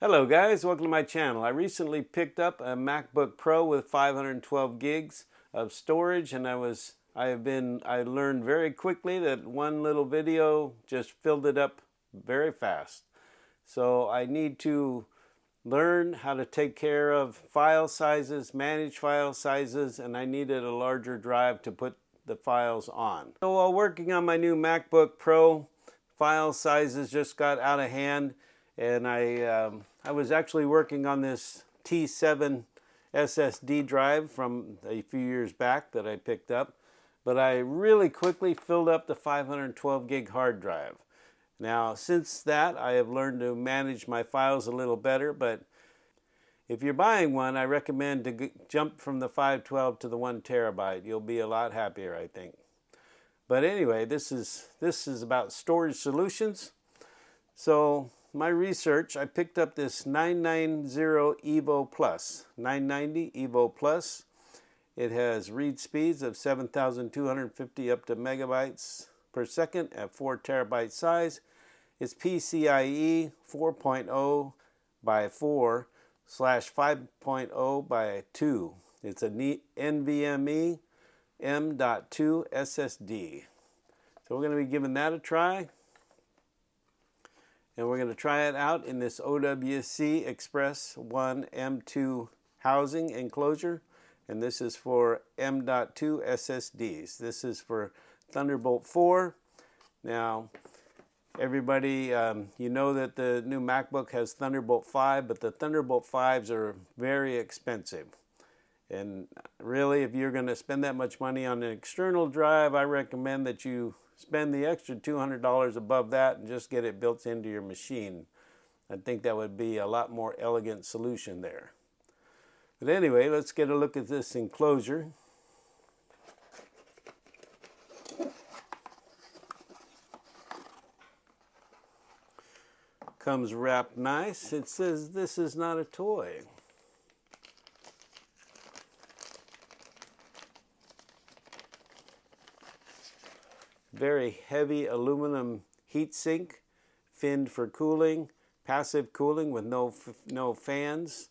Hello guys, welcome to my channel. I recently picked up a MacBook Pro with 512 gigs of storage, and I learned very quickly that one little video just filled it up very fast. So I need to learn how to take care of file sizes, manage file sizes, and I needed a larger drive to put the files on. So while working on my new MacBook Pro, file sizes just got out of hand, and I was actually working on this T7 SSD drive from a few years back that I picked up, but I really quickly filled up the 512 gig hard drive. Now, since that, I have learned to manage my files a little better, but if you're buying one, I recommend to jump from the 512 to the 1 terabyte. You'll be a lot happier, I think. But anyway, this is about storage solutions. So my research, I picked up this 990 EVO Plus, 990 EVO Plus. It has read speeds of 7,250 up to megabytes per second at 4 terabyte size. It's PCIe 4.0 by 4 / 5.0 by 2. It's a NVMe M.2 SSD. So we're going to be giving that a try. And we're going to try it out in this OWC Express 1 M.2 housing enclosure. And this is for M.2 SSDs. This is for Thunderbolt 4. Now, everybody, you know that the new MacBook has Thunderbolt 5, but the Thunderbolt 5s are very expensive. And really, if you're going to spend that much money on an external drive, I recommend that you spend the extra $200 above that and just get it built into your machine. I think that would be a lot more elegant solution there. But anyway, let's get a look at this enclosure. Comes wrapped nice. It says this is not a toy. Very heavy aluminum heatsink, finned for cooling, passive cooling with no fans.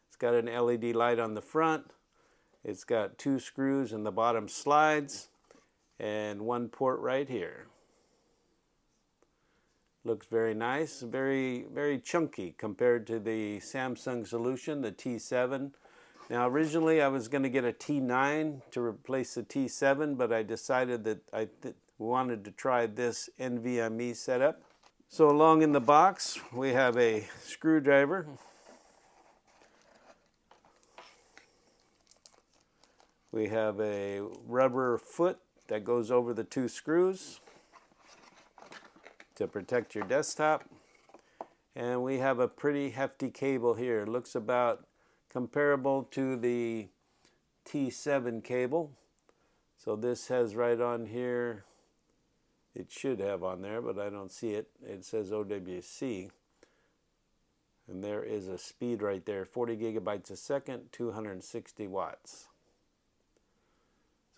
It's got an LED light on the front. It's got 2 screws in the bottom slides and 1 port right here. Looks very nice, very chunky compared to the Samsung solution, the T7. Now originally I was going to get a T9 to replace the T7, but I decided that I wanted to try this NVMe setup. So along in the box we have a screwdriver. We have a rubber foot that goes over the 2 screws to protect your desktop. And we have a pretty hefty cable here. It looks about comparable to the T7 cable. So this has right on here, it should have on there, but I don't see it. It says OWC. And there is a speed right there, 40 gigabytes a second, 260 watts.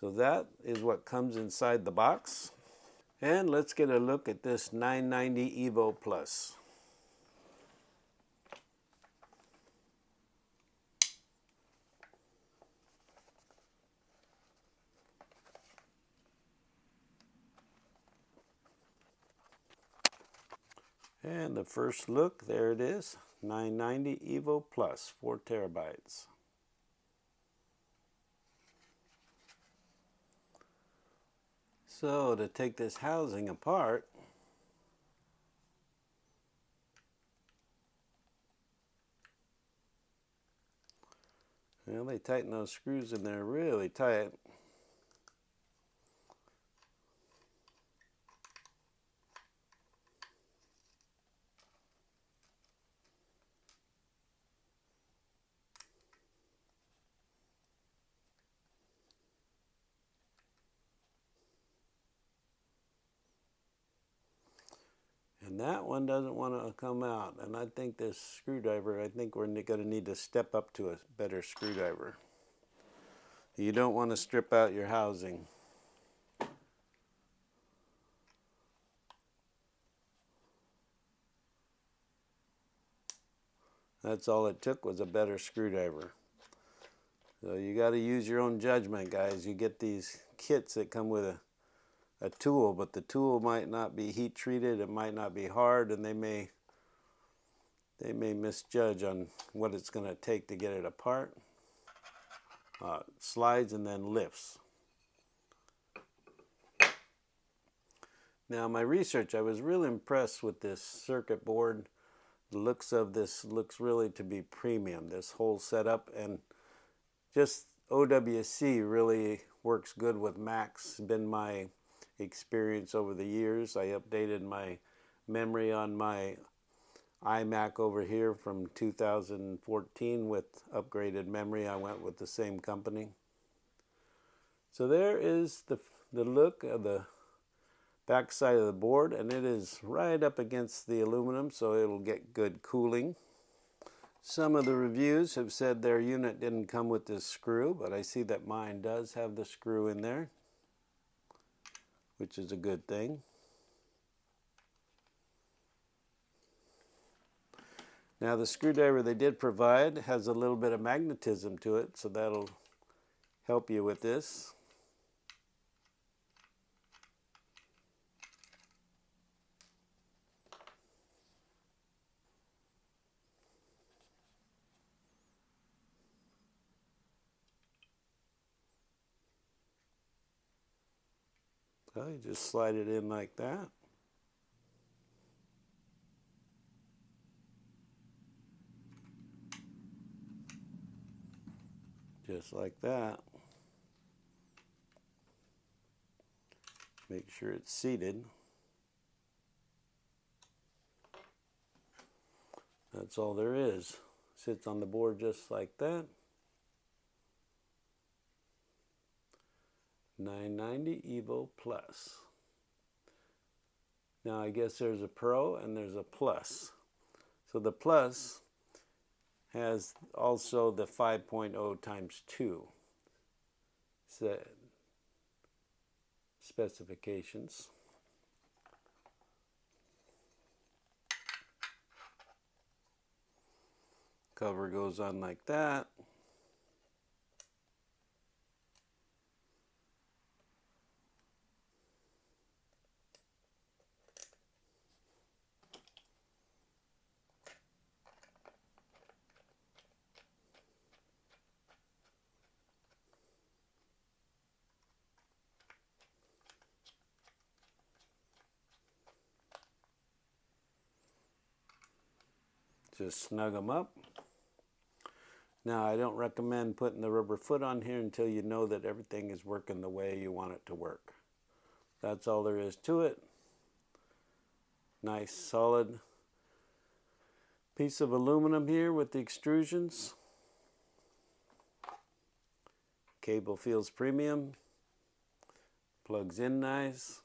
So that is what comes inside the box. And let's get a look at this 990 EVO Plus. And the first look, there it is, 990 EVO Plus, 4 terabytes. So to take this housing apart, well, they tighten those screws in there really tight. And that one doesn't want to come out. And I think this screwdriver, I think we're going to need to step up to a better screwdriver. You don't want to strip out your housing. That's all it took, was a better screwdriver. So you got to use your own judgment, guys. You get these kits that come with a tool, but the tool might not be heat treated, it might not be hard, and they may misjudge on what it's going to take to get it apart. Slides and then lifts. Now, my research, I was really impressed with this circuit board. The looks of this looks really to be premium, this whole setup, and just OWC really works good with Macs. It's been my experience over the years. I updated my memory on my iMac over here from 2014 with upgraded memory. I went with the same company. So there is the look of the back side of the board, and it is right up against the aluminum, so it'll get good cooling. Some of the reviews have said their unit didn't come with this screw, but I see that mine does have the screw in there, which is a good thing. Now, the screwdriver they did provide has a little bit of magnetism to it, so that'll help you with this. So you just slide it in like that. Just like that. Make sure it's seated. That's all there is. Sits on the board just like that. 990 EVO Plus. Now I guess there's a Pro and there's a Plus. So the Plus has also the 5.0 times 2 specifications. Cover goes on like that. Just snug them up. Now, I don't recommend putting the rubber foot on here until you know that everything is working the way you want it to work. That's all there is to it. Nice solid piece of aluminum here with the extrusions. Cable feels premium. Plugs in nice.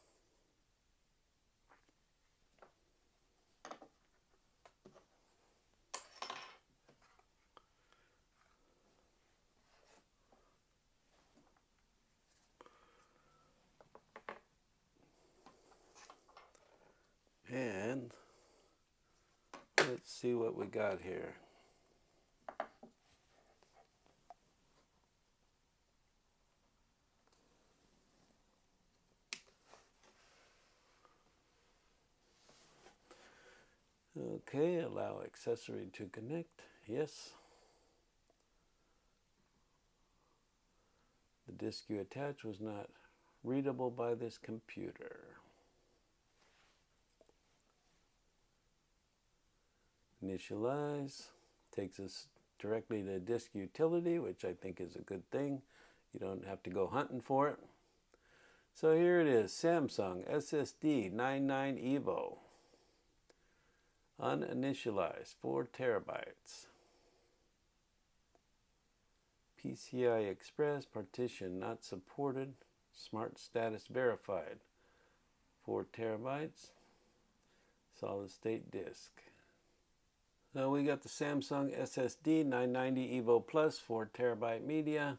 And let's see what we got here. Okay, allow accessory to connect. Yes. The disk you attached was not readable by this computer. Initialize takes us directly to disk utility, which I think is a good thing. You don't have to go hunting for it. So here it is, Samsung SSD 99 EVO. Uninitialized, 4 terabytes. PCI Express partition not supported. Smart status verified. 4 terabytes. Solid state disk. So we got the Samsung SSD 990 EVO Plus 4 terabyte media,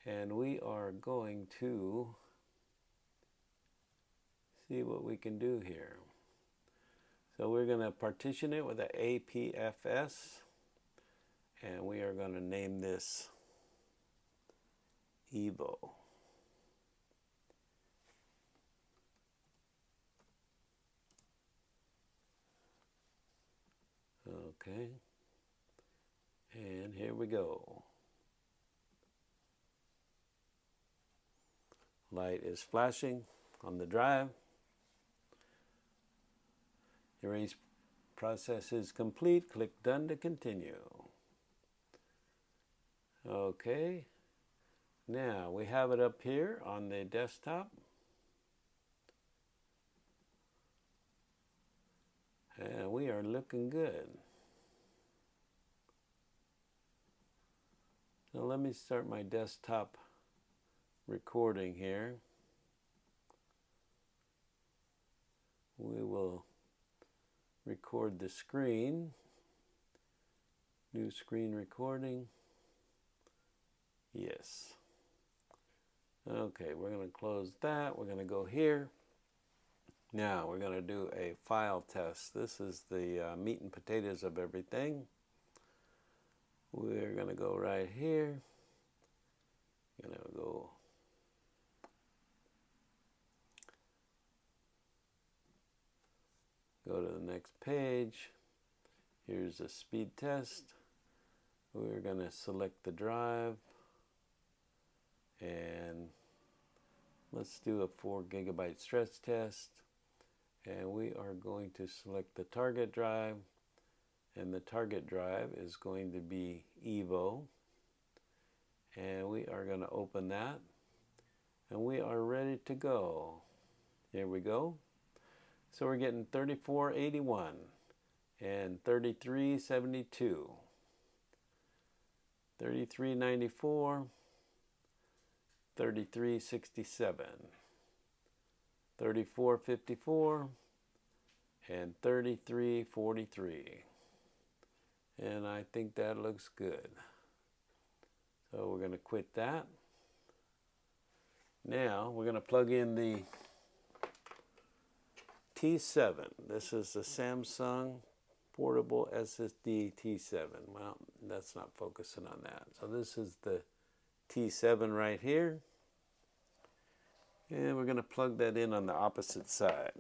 and we are going to see what we can do here. So we're going to partition it with an APFS And we are going to name this EVO. Okay. And here we go. Light is flashing on the drive. Erase process is complete. Click Done to continue. Okay. Now we have it up here on the desktop. And we are looking good. So let me start my desktop recording here. We will record the screen. New screen recording. Yes. Okay, we're going to close that. We're going to go here. Now we're going to do a file test. This is the meat and potatoes of everything. We're going to go right here. Going to go to the next page. Here's a speed test. We're going to select the drive and let's do a 4 GB stress test. And we are going to select the target drive, and the target drive is going to be EVO. And we are going to open that, and we are ready to go. Here we go. So we're getting 3481 and 3372, 3394, 3367, 3454, and 3343. And I think that looks good. So we're going to quit that. Now we're going to plug in the T7. This is the Samsung portable SSD T7. Well, that's not focusing on that. So this is the T7 right here. And we're going to plug that in on the opposite side.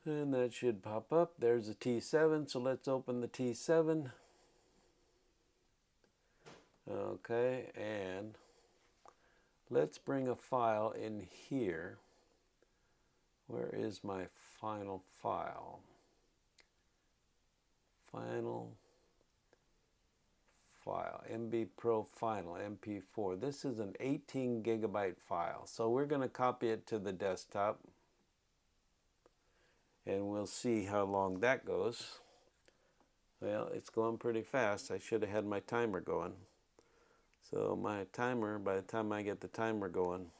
And that should pop up. There's the T7. So let's open the T7. Okay, and let's bring a file in here. Where is my final file? Final file, MB Pro Final, MP4. This is an 18 GB file. So we're going to copy it to the desktop. And we'll see how long that goes. Well, it's going pretty fast. I should have had my timer going. So my timer, by the time I get the timer going,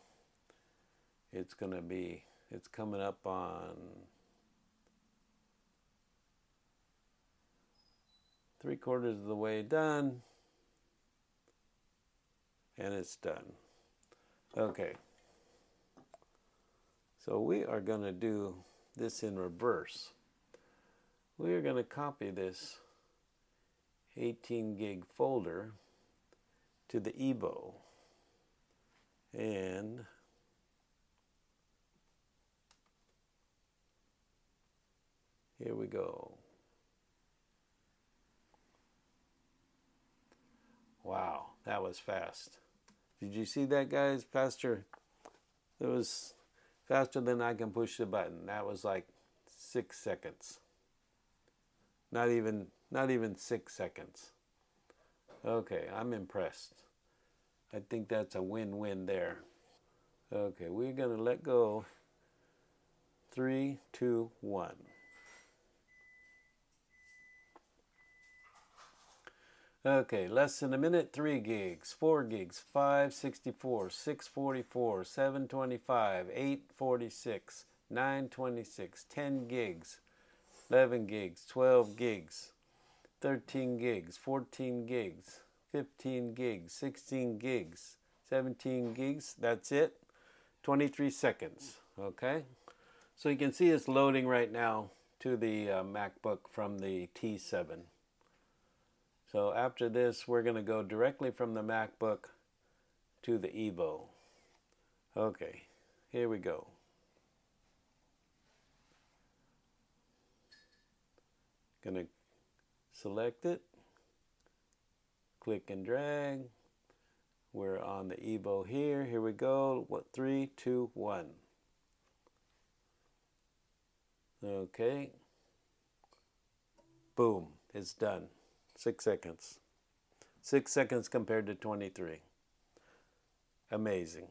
it's coming up on 3/4 of the way done. And it's done. Okay. So we are going to do this in reverse. We are going to copy this 18 gig folder to the EVO, and here we go. Wow, that was fast. Did you see that, guys? Faster. It was faster than I can push the button. That was like 6 seconds. Not even 6 seconds. Okay, I'm impressed. I think that's a win-win there. Okay, we're going to let go. 3, 2, 1. Okay, less than a minute, 3 gigs, 4 gigs, 564, 644, 725, 846, 926, 10 gigs, 11 gigs, 12 gigs, 13 gigs, 14 gigs, 15 gigs, 16 gigs, 17 gigs, that's it. 23 seconds. Okay, so you can see it's loading right now to the MacBook from the T7. So after this, we're going to go directly from the MacBook to the EVO. Okay, here we go. Gonna select it, click and drag. We're on the EVO here. Here we go. What? 3, 2, 1. Okay. Boom. It's done. 6 seconds. 6 seconds compared to 23. Amazing.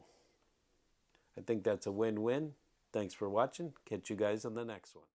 I think that's a win-win. Thanks for watching. Catch you guys on the next one.